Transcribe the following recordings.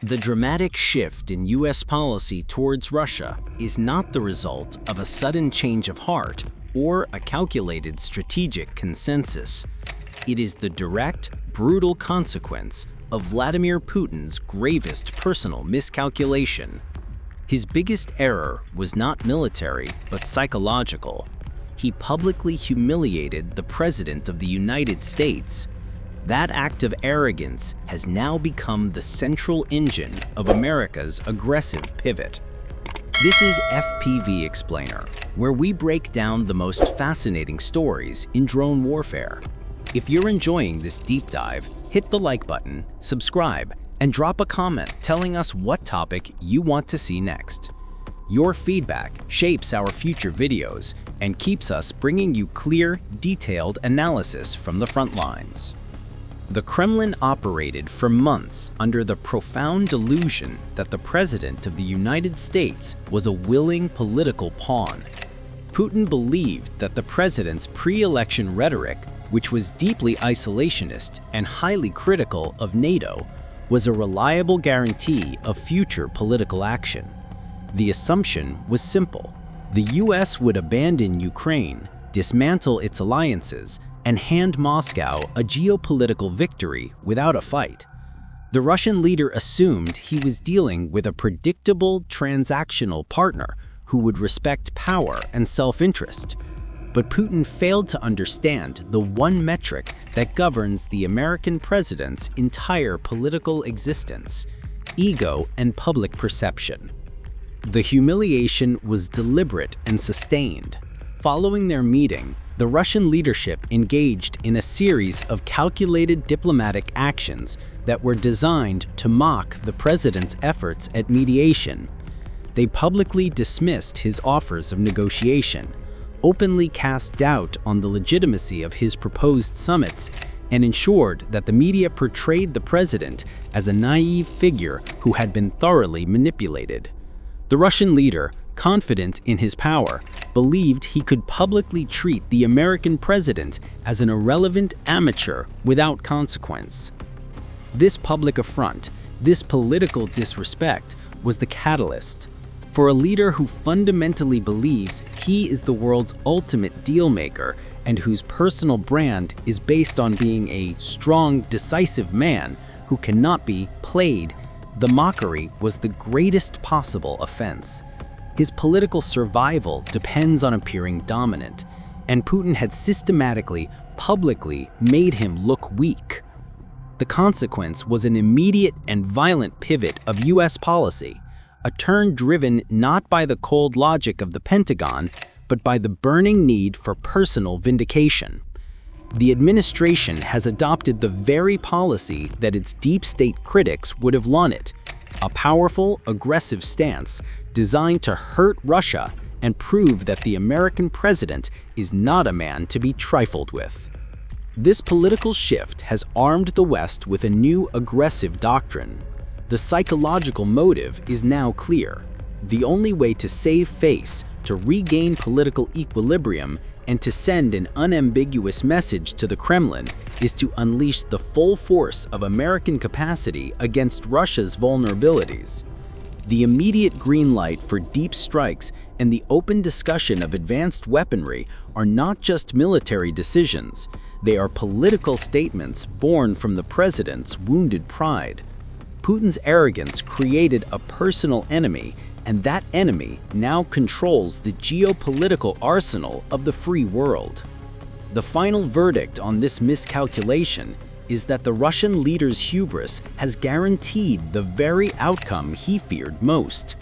The dramatic shift in U.S. policy towards Russia is not the result of a sudden change of heart or a calculated strategic consensus. It is the direct, brutal consequence of Vladimir Putin's gravest personal miscalculation. His biggest error was not military, but psychological. He publicly humiliated the President of the United States. That act of arrogance has now become the central engine of America's aggressive pivot. This is FPV Explainer, where we break down the most fascinating stories in drone warfare. If you're enjoying this deep dive, hit the like button, subscribe, and drop a comment telling us what topic you want to see next. Your feedback shapes our future videos and keeps us bringing you clear, detailed analysis from the front lines. The Kremlin operated for months under the profound delusion that the President of the United States was a willing political pawn. Putin believed that the president's pre-election rhetoric, which was deeply isolationist and highly critical of NATO, was a reliable guarantee of future political action. The assumption was simple. The US would abandon Ukraine, dismantle its alliances, and hand Moscow a geopolitical victory without a fight. The Russian leader assumed he was dealing with a predictable transactional partner who would respect power and self-interest. But Putin failed to understand the one metric that governs the American president's entire political existence: ego and public perception. The humiliation was deliberate and sustained. Following their meeting, the Russian leadership engaged in a series of calculated diplomatic actions that were designed to mock the president's efforts at mediation. They publicly dismissed his offers of negotiation, openly cast doubt on the legitimacy of his proposed summits, and ensured that the media portrayed the president as a naive figure who had been thoroughly manipulated. The Russian leader, confident in his power, believed he could publicly treat the American president as an irrelevant amateur without consequence. This public affront, this political disrespect, was the catalyst. For a leader who fundamentally believes he is the world's ultimate deal-maker and whose personal brand is based on being a strong, decisive man who cannot be played, the mockery was the greatest possible offense. His political survival depends on appearing dominant, and Putin had systematically, publicly made him look weak. The consequence was an immediate and violent pivot of US policy, a turn driven not by the cold logic of the Pentagon, but by the burning need for personal vindication. The administration has adopted the very policy that its deep state critics would have lauded: a powerful, aggressive stance designed to hurt Russia and prove that the American president is not a man to be trifled with. This political shift has armed the West with a new aggressive doctrine. The psychological motive is now clear. The only way to save face, to regain political equilibrium, and to send an unambiguous message to the Kremlin is to unleash the full force of American capacity against Russia's vulnerabilities. The immediate green light for deep strikes and the open discussion of advanced weaponry are not just military decisions. They are political statements born from the president's wounded pride. Putin's arrogance created a personal enemy, and that enemy now controls the geopolitical arsenal of the free world. The final verdict on this miscalculation is that the Russian leader's hubris has guaranteed the very outcome he feared most.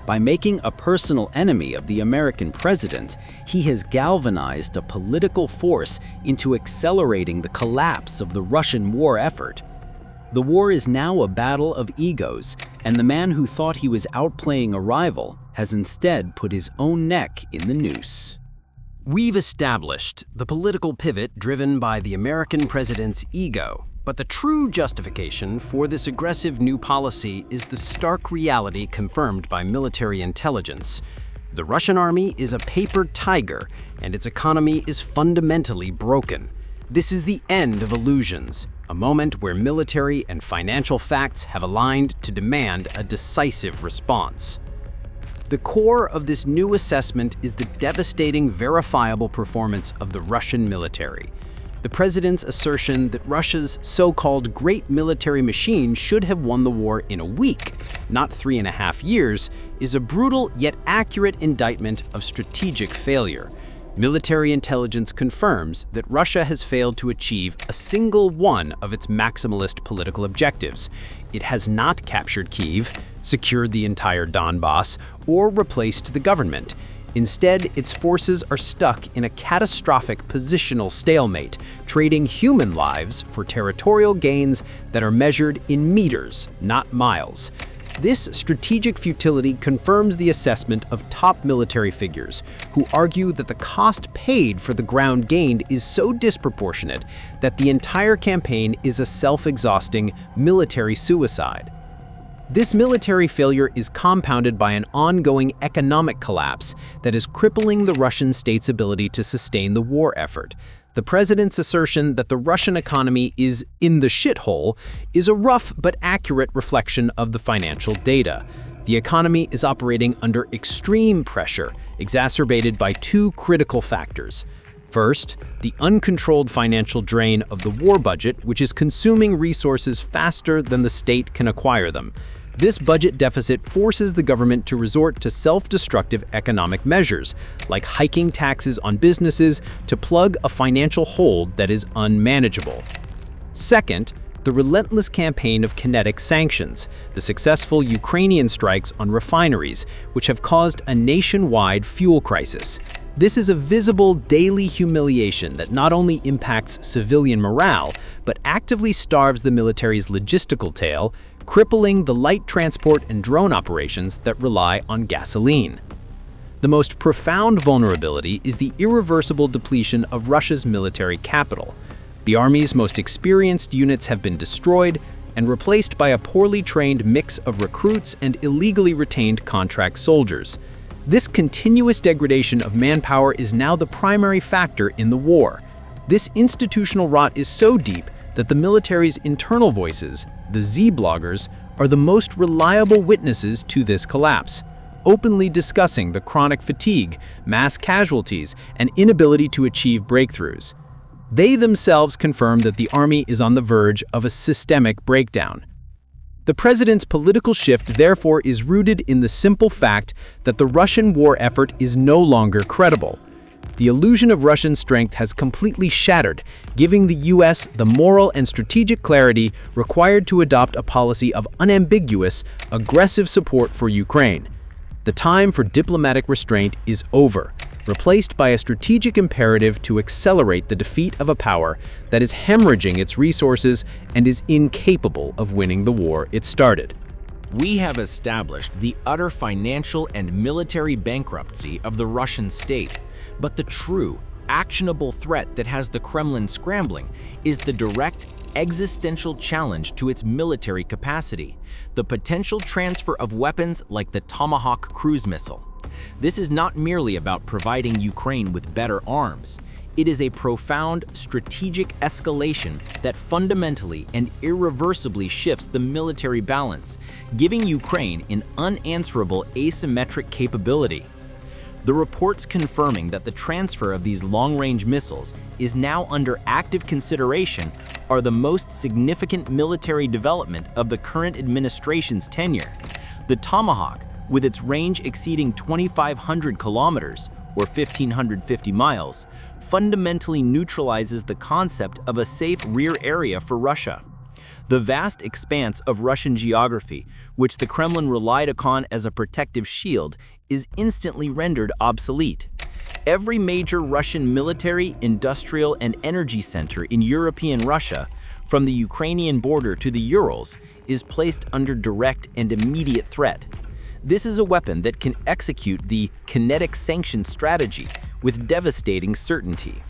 By making a personal enemy of the American president, he has galvanized a political force into accelerating the collapse of the Russian war effort. The war is now a battle of egos, and the man who thought he was outplaying a rival has instead put his own neck in the noose. We've established the political pivot driven by the American president's ego, but the true justification for this aggressive new policy is the stark reality confirmed by military intelligence. The Russian army is a paper tiger, and its economy is fundamentally broken. This is the end of illusions, a moment where military and financial facts have aligned to demand a decisive response. The core of this new assessment is the devastating, verifiable performance of the Russian military. The president's assertion that Russia's so-called great military machine should have won the war in a week, not 3.5 years, is a brutal yet accurate indictment of strategic failure. Military intelligence confirms that Russia has failed to achieve a single one of its maximalist political objectives. It has not captured Kyiv, secured the entire Donbass, or replaced the government. Instead, its forces are stuck in a catastrophic positional stalemate, trading human lives for territorial gains that are measured in meters, not miles. This strategic futility confirms the assessment of top military figures, who argue that the cost paid for the ground gained is so disproportionate that the entire campaign is a self-exhausting military suicide. This military failure is compounded by an ongoing economic collapse that is crippling the Russian state's ability to sustain the war effort. The president's assertion that the Russian economy is in the shithole is a rough but accurate reflection of the financial data. The economy is operating under extreme pressure, exacerbated by two critical factors. First, the uncontrolled financial drain of the war budget, which is consuming resources faster than the state can acquire them. This budget deficit forces the government to resort to self-destructive economic measures, like hiking taxes on businesses to plug a financial hole that is unmanageable. Second, the relentless campaign of kinetic sanctions, the successful Ukrainian strikes on refineries, which have caused a nationwide fuel crisis. This is a visible daily humiliation that not only impacts civilian morale, but actively starves the military's logistical tail, crippling the light transport and drone operations that rely on gasoline. The most profound vulnerability is the irreversible depletion of Russia's military capital. The army's most experienced units have been destroyed and replaced by a poorly trained mix of recruits and illegally retained contract soldiers. This continuous degradation of manpower is now the primary factor in the war. This institutional rot is so deep that the military's internal voices, the Z-bloggers, are the most reliable witnesses to this collapse, openly discussing the chronic fatigue, mass casualties, and inability to achieve breakthroughs. They themselves confirm that the army is on the verge of a systemic breakdown. The president's political shift, therefore, is rooted in the simple fact that the Russian war effort is no longer credible. The illusion of Russian strength has completely shattered, giving the U.S. the moral and strategic clarity required to adopt a policy of unambiguous, aggressive support for Ukraine. The time for diplomatic restraint is over, replaced by a strategic imperative to accelerate the defeat of a power that is hemorrhaging its resources and is incapable of winning the war it started. We have established the utter financial and military bankruptcy of the Russian state. But the true, actionable threat that has the Kremlin scrambling is the direct, existential challenge to its military capacity, the potential transfer of weapons like the Tomahawk cruise missile. This is not merely about providing Ukraine with better arms. It is a profound strategic escalation that fundamentally and irreversibly shifts the military balance, giving Ukraine an unanswerable asymmetric capability. The reports confirming that the transfer of these long-range missiles is now under active consideration are the most significant military development of the current administration's tenure. The Tomahawk, with its range exceeding 2,500 kilometers, or 1,550 miles, fundamentally neutralizes the concept of a safe rear area for Russia. The vast expanse of Russian geography, which the Kremlin relied upon as a protective shield, is instantly rendered obsolete. Every major Russian military, industrial, and energy center in European Russia, from the Ukrainian border to the Urals, is placed under direct and immediate threat. This is a weapon that can execute the kinetic sanction strategy with devastating certainty.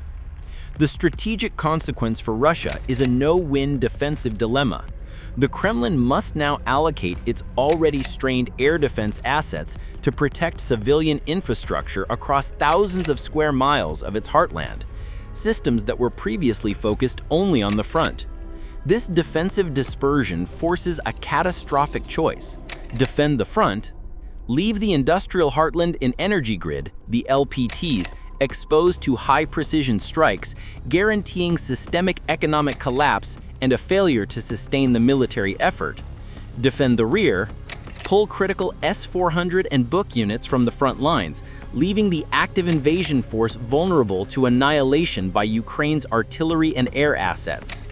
The strategic consequence for Russia is a no-win defensive dilemma. The Kremlin must now allocate its already strained air defense assets to protect civilian infrastructure across thousands of square miles of its heartland. systems that were previously focused only on the front. This defensive dispersion forces a catastrophic choice: defend the front, leave the industrial heartland and energy grid, the LPTs, exposed to high-precision strikes, guaranteeing systemic economic collapse and a failure to sustain the military effort. Defend the rear, pull critical S-400 and Buk units from the front lines, leaving the active invasion force vulnerable to annihilation by Ukraine's artillery and air assets.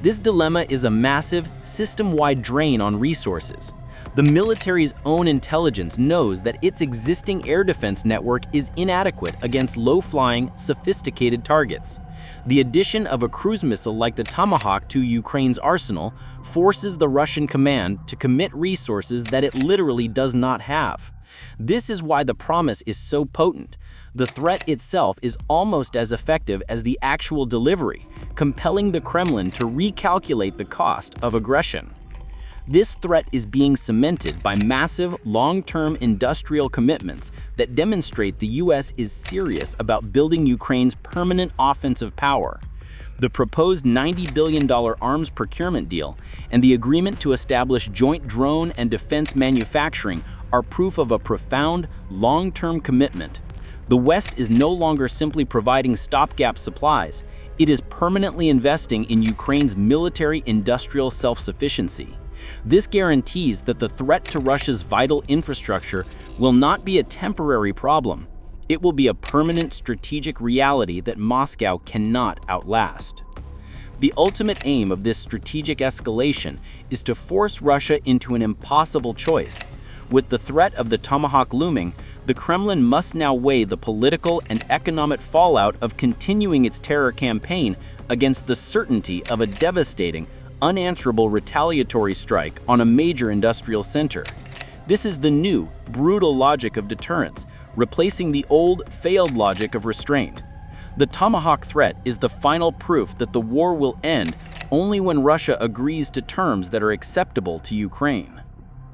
This dilemma is a massive, system-wide drain on resources. The military's own intelligence knows that its existing air defense network is inadequate against low-flying, sophisticated targets. The addition of a cruise missile like the Tomahawk to Ukraine's arsenal forces the Russian command to commit resources that it literally does not have. This is why the promise is so potent. The threat itself is almost as effective as the actual delivery, compelling the Kremlin to recalculate the cost of aggression. This threat is being cemented by massive, long-term industrial commitments that demonstrate the U.S. is serious about building Ukraine's permanent offensive power. The proposed $90 billion arms procurement deal and the agreement to establish joint drone and defense manufacturing are proof of a profound, long-term commitment. The West is no longer simply providing stopgap supplies. It is permanently investing in Ukraine's military-industrial self-sufficiency. This guarantees that the threat to Russia's vital infrastructure will not be a temporary problem. It will be a permanent strategic reality that Moscow cannot outlast. The ultimate aim of this strategic escalation is to force Russia into an impossible choice. With the threat of the Tomahawk looming, the Kremlin must now weigh the political and economic fallout of continuing its terror campaign against the certainty of a devastating, unanswerable retaliatory strike on a major industrial center. This is the new, brutal logic of deterrence, replacing the old, failed logic of restraint. The Tomahawk threat is the final proof that the war will end only when Russia agrees to terms that are acceptable to Ukraine.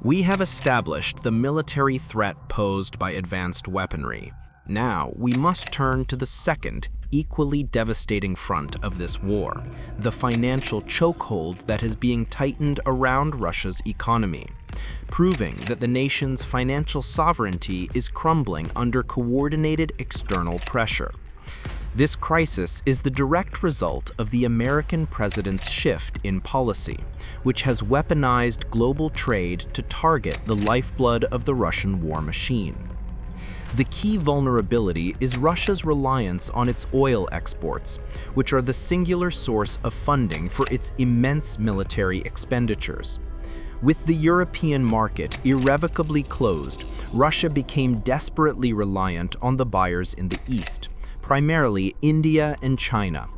We have established the military threat posed by advanced weaponry. Now, we must turn to the second, equally devastating front of this war, the financial chokehold that is being tightened around Russia's economy, proving that the nation's financial sovereignty is crumbling under coordinated external pressure. This crisis is the direct result of the American president's shift in policy, which has weaponized global trade to target the lifeblood of the Russian war machine. The key vulnerability is Russia's reliance on its oil exports, which are the singular source of funding for its immense military expenditures. With the European market irrevocably closed, Russia became desperately reliant on the buyers in the East, primarily India and China.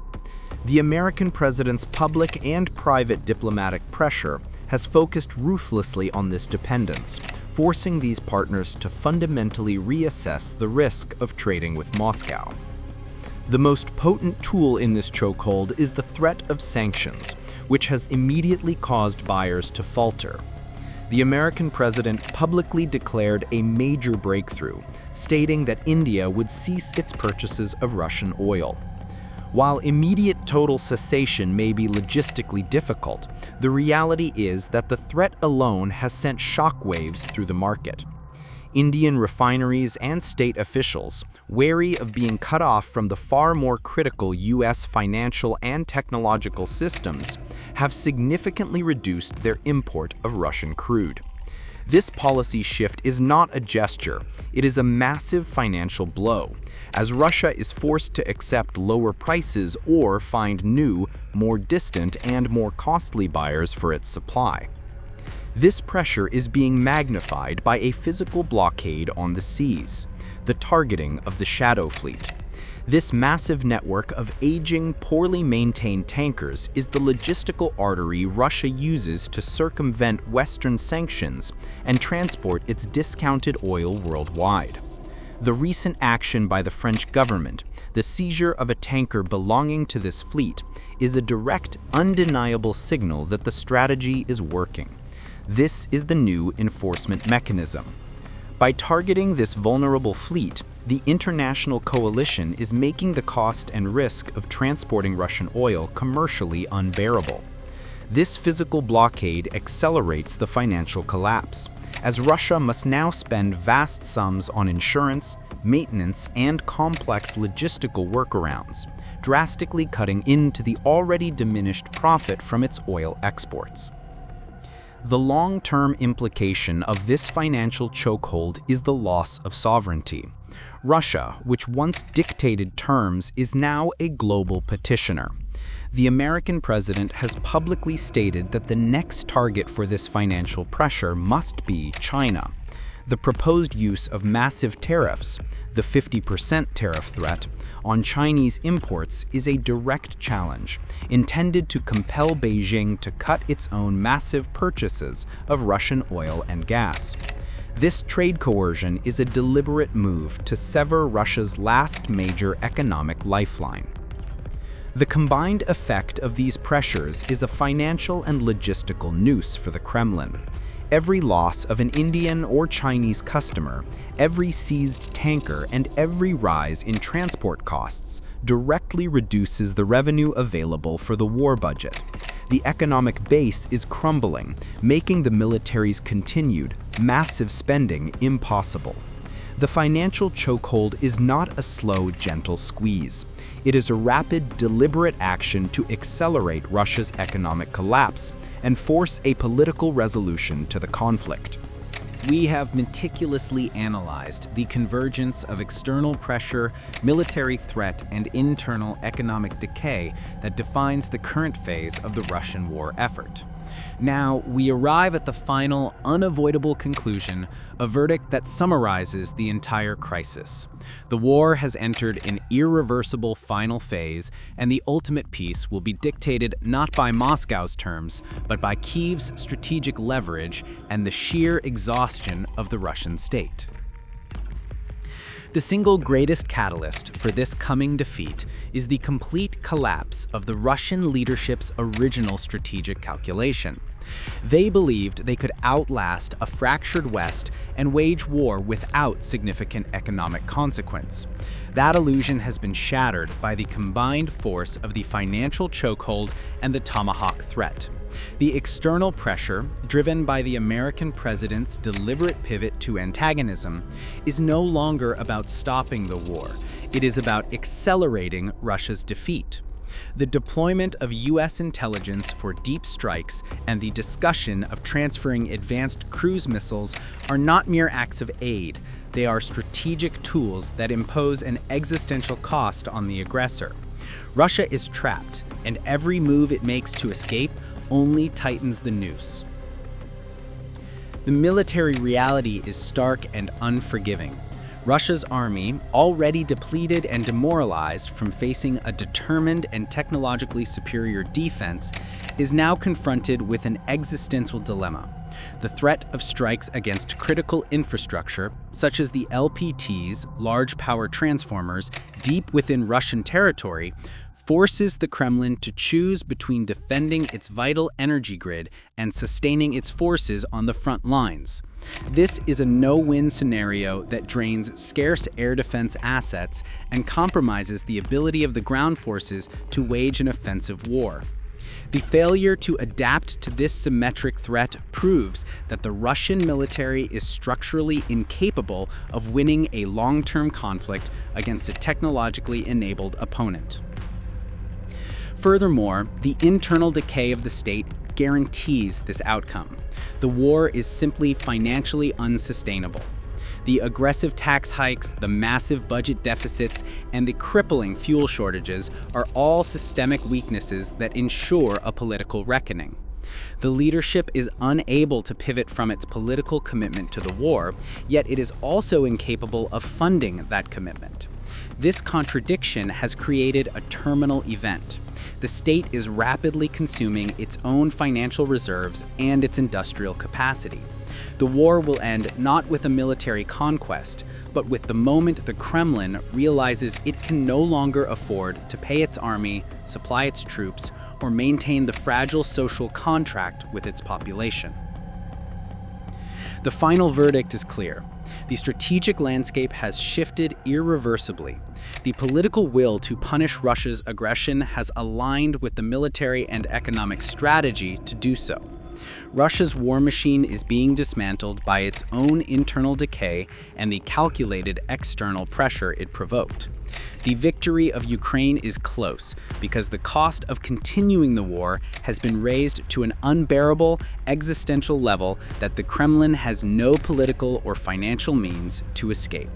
The American president's public and private diplomatic pressure has focused ruthlessly on this dependence, forcing these partners to fundamentally reassess the risk of trading with Moscow. The most potent tool in this chokehold is the threat of sanctions, which has immediately caused buyers to falter. The American president publicly declared a major breakthrough, stating that India would cease its purchases of Russian oil. While immediate total cessation may be logistically difficult, the reality is that the threat alone has sent shockwaves through the market. Indian refineries and state officials, wary of being cut off from the far more critical U.S. financial and technological systems, have significantly reduced their import of Russian crude. This policy shift is not a gesture, it is a massive financial blow, as Russia is forced to accept lower prices or find new, more distant and more costly buyers for its supply. This pressure is being magnified by a physical blockade on the seas, the targeting of the shadow fleet. This massive network of aging, poorly maintained tankers is the logistical artery Russia uses to circumvent Western sanctions and transport its discounted oil worldwide. The recent action by the French government, the seizure of a tanker belonging to this fleet, is a direct, undeniable signal that the strategy is working. This is the new enforcement mechanism. By targeting this vulnerable fleet, the international coalition is making the cost and risk of transporting Russian oil commercially unbearable. This physical blockade accelerates the financial collapse, as Russia must now spend vast sums on insurance, maintenance, and complex logistical workarounds, drastically cutting into the already diminished profit from its oil exports. The long-term implication of this financial chokehold is the loss of sovereignty. Russia, which once dictated terms, is now a global petitioner. The American president has publicly stated that the next target for this financial pressure must be China. The proposed use of massive tariffs, the 50% tariff threat, on Chinese imports is a direct challenge intended to compel Beijing to cut its own massive purchases of Russian oil and gas. This trade coercion is a deliberate move to sever Russia's last major economic lifeline. The combined effect of these pressures is a financial and logistical noose for the Kremlin. Every loss of an Indian or Chinese customer, every seized tanker, and every rise in transport costs directly reduces the revenue available for the war budget. The economic base is crumbling, making the military's continued, massive spending impossible. The financial chokehold is not a slow, gentle squeeze. It is a rapid, deliberate action to accelerate Russia's economic collapse and force a political resolution to the conflict. We have meticulously analyzed the convergence of external pressure, military threat, and internal economic decay that defines the current phase of the Russian war effort. Now, we arrive at the final, unavoidable conclusion, a verdict that summarizes the entire crisis. The war has entered an irreversible final phase, and the ultimate peace will be dictated not by Moscow's terms, but by Kyiv's strategic leverage and the sheer exhaustion of the Russian state. The single greatest catalyst for this coming defeat is the complete collapse of the Russian leadership's original strategic calculation. They believed they could outlast a fractured West and wage war without significant economic consequence. That illusion has been shattered by the combined force of the financial chokehold and the Tomahawk threat. The external pressure, driven by the American president's deliberate pivot to antagonism, is no longer about stopping the war. It is about accelerating Russia's defeat. The deployment of U.S. intelligence for deep strikes and the discussion of transferring advanced cruise missiles are not mere acts of aid. They are strategic tools that impose an existential cost on the aggressor. Russia is trapped, and every move it makes to escape only tightens the noose. The military reality is stark and unforgiving. Russia's army, already depleted and demoralized from facing a determined and technologically superior defense, is now confronted with an existential dilemma. The threat of strikes against critical infrastructure, such as the LPTs, large power transformers, deep within Russian territory, forces the Kremlin to choose between defending its vital energy grid and sustaining its forces on the front lines. This is a no-win scenario that drains scarce air defense assets and compromises the ability of the ground forces to wage an offensive war. The failure to adapt to this symmetric threat proves that the Russian military is structurally incapable of winning a long-term conflict against a technologically enabled opponent. Furthermore, the internal decay of the state guarantees this outcome. The war is simply financially unsustainable. The aggressive tax hikes, the massive budget deficits, and the crippling fuel shortages are all systemic weaknesses that ensure a political reckoning. The leadership is unable to pivot from its political commitment to the war, yet it is also incapable of funding that commitment. This contradiction has created a terminal event. The state is rapidly consuming its own financial reserves and its industrial capacity. The war will end not with a military conquest, but with the moment the Kremlin realizes it can no longer afford to pay its army, supply its troops, or maintain the fragile social contract with its population. The final verdict is clear. The strategic landscape has shifted irreversibly. The political will to punish Russia's aggression has aligned with the military and economic strategy to do so. Russia's war machine is being dismantled by its own internal decay and the calculated external pressure it provoked. The victory of Ukraine is close because the cost of continuing the war has been raised to an unbearable existential level that the Kremlin has no political or financial means to escape.